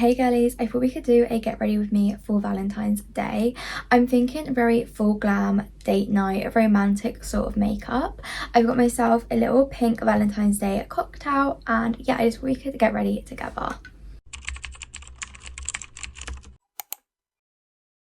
Hey girlies, I thought we could do a get ready with me for Valentine's Day. I'm thinking very full glam, date night, romantic sort of makeup. I've got myself a little pink Valentine's Day cocktail and yeah, I just thought we could get ready together.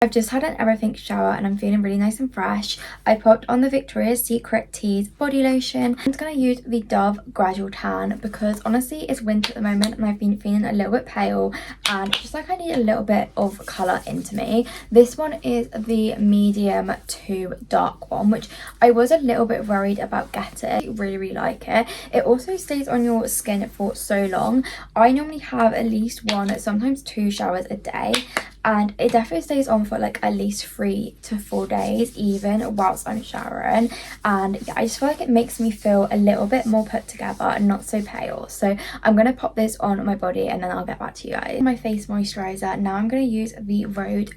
I've just had an everything shower and I'm feeling really nice and fresh. I popped on the Victoria's Secret Tease body lotion. I'm just going to use the Dove Gradual Tan because honestly it's winter at the moment and I've been feeling a little bit pale and just like I need a little bit of colour into me. This one is the medium to dark one, which I was a little bit worried about getting. I really like it. It also stays on your skin for so long. I normally have at least one, sometimes 2 showers a day. And it definitely stays on for like at least 3 to 4 days even whilst I'm showering. And yeah, I just feel like it makes me feel a little bit more put together and not so pale. So I'm going to pop this on my body and then I'll get back to you guys. My face moisturizer, now I'm going to use the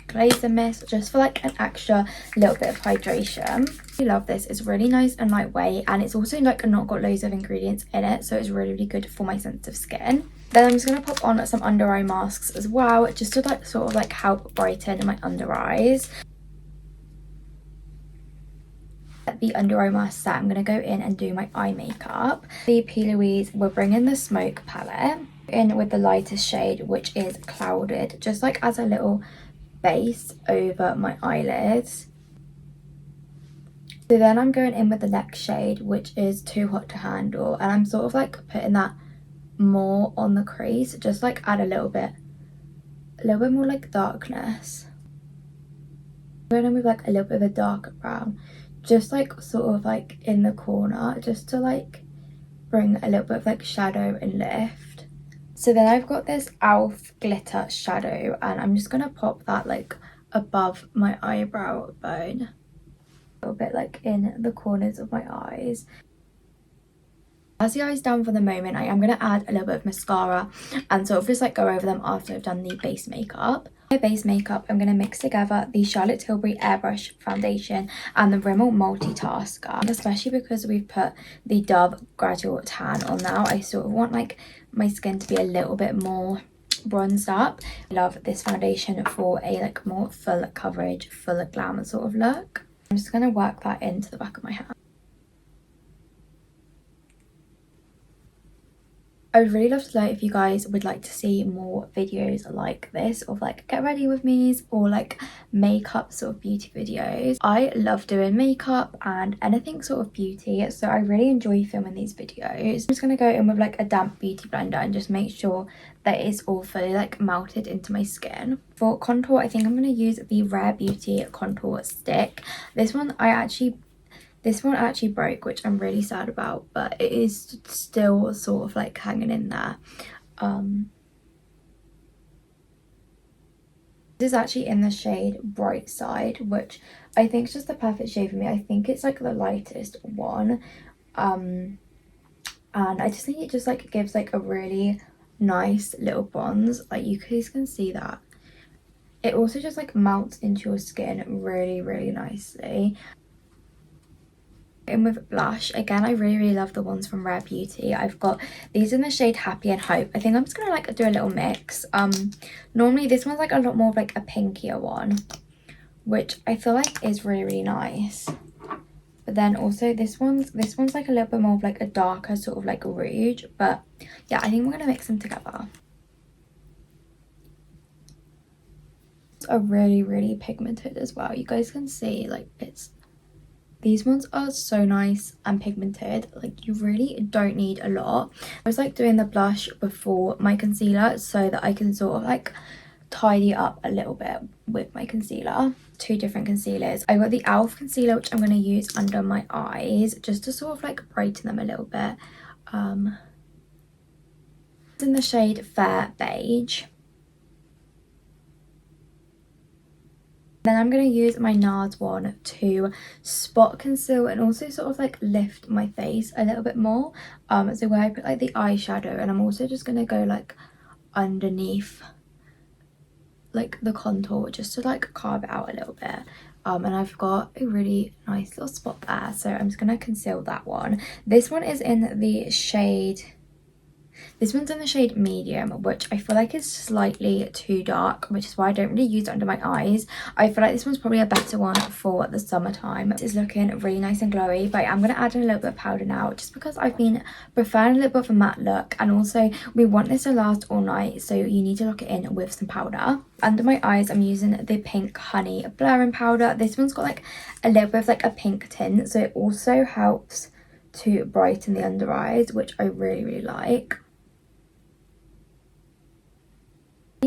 glazing mist just for like an extra little bit of hydration. I love this. It's really nice and lightweight and it's also like not got loads of ingredients in it, so it's really good for my sensitive skin. Then I'm just going to pop on some under eye masks as well, just to like sort of like help brighten my under eyes. The under eye mask set, I'm going to go in and do my eye makeup. The P. Louise will bring in the Smoke palette in with the lightest shade, which is Clouded, just like as a little base over my eyelids. So then I'm going in with the next shade, which is Too Hot to Handle, and I'm sort of like putting that more on the crease, just like add a little bit more like darkness. Going in with like a little bit of a darker brown, just like sort of like in the corner, just to like bring a little bit of like shadow and lift. So then I've got this e.l.f. glitter shadow and I'm just gonna pop that like above my eyebrow bone, a little bit like in the corners of my eyes. As the eyes down for the moment, I am going to add a little bit of mascara and sort of just like go over them after I've done the base makeup. My base makeup, I'm going to mix together the Charlotte Tilbury Airbrush foundation and the Rimmel Multitasker. Especially because we've put the Dove Gradual Tan on now, I sort of want like my skin to be a little bit more bronzed up. I love this foundation for a like more full coverage, full glam sort of look. I'm just going to work that into the back of my hand. I would really love to know if you guys would like to see more videos like this of like get ready with me's or like makeup sort of beauty videos. I love doing makeup and anything sort of beauty, so I really enjoy filming these videos. I'm just going to go in with like a damp beauty blender and just make sure that it's all fully like melted into my skin. For contour, I think I'm going to use the Rare Beauty contour stick. This one actually broke, which I'm really sad about, but it is still sort of like hanging in there. This is actually in the shade Bright Side, which I think is just the perfect shade for me. I think it's like the lightest one, and I just think it just like gives like a really nice little bronze. Like you guys can see that it also just like melts into your skin really nicely. In with blush, again I really love the ones from Rare Beauty. I've got these in the shade Happy and Hope. I think I'm just gonna like do a little mix. Normally this one's like a lot more of like a pinkier one, which I feel like is really nice, but then also this one's like a little bit more of like a darker sort of like rouge. But yeah, I think we're gonna mix them together. Are really pigmented as well. You guys can see like these ones are so nice and pigmented, like you really don't need a lot. I was like doing the blush before my concealer so that I can sort of like tidy up a little bit with my concealer. 2 different concealers. I got the e.l.f. concealer, which I'm going to use under my eyes just to sort of like brighten them a little bit. It's in the shade Fair Beige. Then I'm going to use my NARS one to spot conceal and also sort of like lift my face a little bit more. So where I put like the eyeshadow, and I'm also just going to go like underneath like the contour just to like carve it out a little bit. And I've got a really nice little spot there, so I'm just going to conceal that one. This one is in the shade This one's in the shade medium, which I feel like is slightly too dark, which is why I don't really use it under my eyes. I feel like this one's probably a better one for the summertime. This is looking really nice and glowy, but I'm going to add in a little bit of powder now, just because I've been preferring a little bit of a matte look, and also we want this to last all night, so you need to lock it in with some powder. Under my eyes, I'm using the Pink Honey blurring powder. This one's got like a little bit of like a pink tint, so it also helps to brighten the under eyes, which I really like.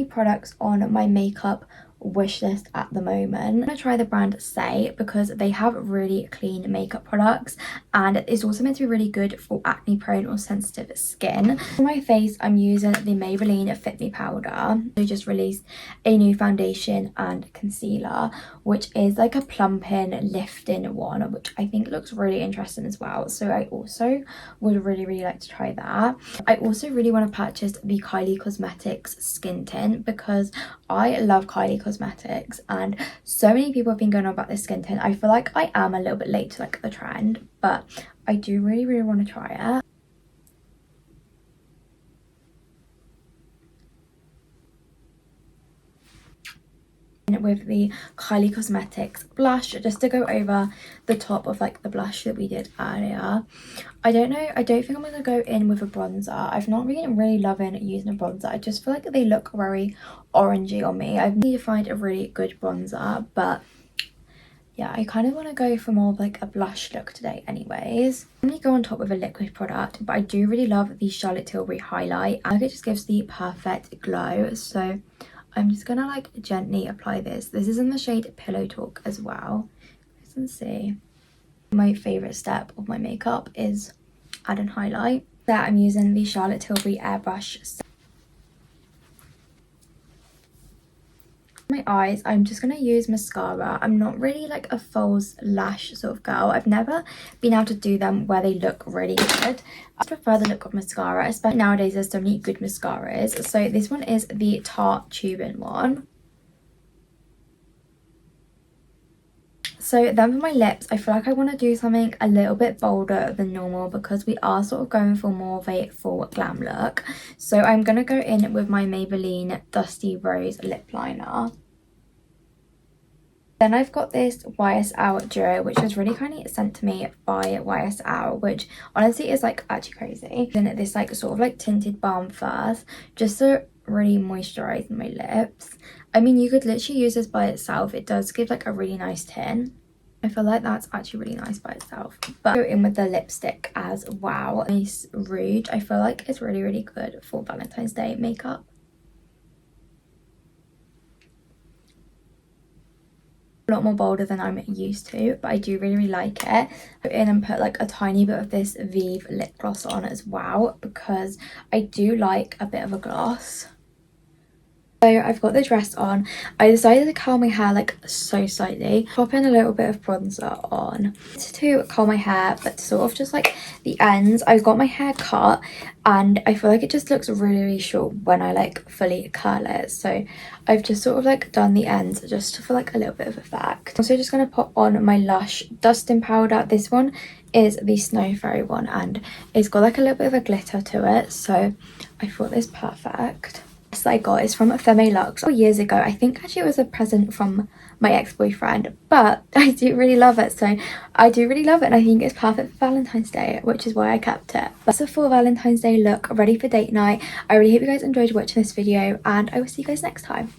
Products on my makeup wish list at the moment. I'm gonna try the brand Say, because they have really clean makeup products, and it's also meant to be really good for acne prone or sensitive skin. For my face, I'm using the Maybelline Fit Me powder. They just released a new foundation and concealer, which is like a plumping lifting one, which I think looks really interesting as well, so I also would really like to try that. I also really want to purchase the Kylie Cosmetics skin tint, because I love Kylie Cosmetics and so many people have been going on about this skin tint. I feel like I am a little bit late to like the trend, but I do really want to try it. With the Kylie Cosmetics blush, just to go over the top of like the blush that we did earlier. I don't know, I don't think I'm gonna go in with a bronzer. I've not really loving using a bronzer. I just feel like they look very orangey on me. I need to find a really good bronzer, but yeah, I kind of want to go for more of like a blush look today anyways. I'm going to go on top with a liquid product, but I do really love the Charlotte Tilbury highlight. I think it just gives the perfect glow, so I'm just gonna like gently apply this. This is in the shade Pillow Talk as well. You can see. My favourite step of my makeup is adding highlight. There I'm using the Charlotte Tilbury airbrush. My eyes, I'm just going to use mascara. I'm not really like a false lash sort of girl. I've never been able to do them where they look really good. I prefer the look of mascara, especially nowadays there's so many good mascaras. So this one is the Tarte Tube-In one. So then for my lips, I feel like I want to do something a little bit bolder than normal, because we are sort of going for more of a full glam look. So I'm going to go in with my Maybelline Dusty Rose lip liner. Then I've got this YSL Duo, which was really kindly sent to me by YSL, which honestly is like actually crazy. Then this like sort of like tinted balm first, just to really moisturize my lips. I mean, you could literally use this by itself. It does give like a really nice tint. I feel like that's actually really nice by itself. But go in with the lipstick as well. Nice Rouge. I feel like it's really good for Valentine's Day makeup. A lot more bolder than I'm used to, but I do really like it. Go in and put like a tiny bit of this Vive lip gloss on as well, because I do like a bit of a gloss. So I've got the dress on. I decided to curl my hair like so slightly, pop in a little bit of bronzer on to curl my hair, but sort of just like the ends. I got my hair cut and I feel like it just looks really short when I like fully curl it, so I've just sort of like done the ends just for like a little bit of effect. I'm also just going to pop on my Lush dusting powder. This one is the Snow Fairy one and it's got like a little bit of a glitter to it, so I thought this perfect. This I got is from Femme Luxe years ago. I think actually it was a present from my ex-boyfriend, but I do really love it. So I do really love it and I think it's perfect for Valentine's Day, which is why I kept it. That's a full Valentine's Day look ready for date night. I really hope you guys enjoyed watching this video and I will see you guys next time.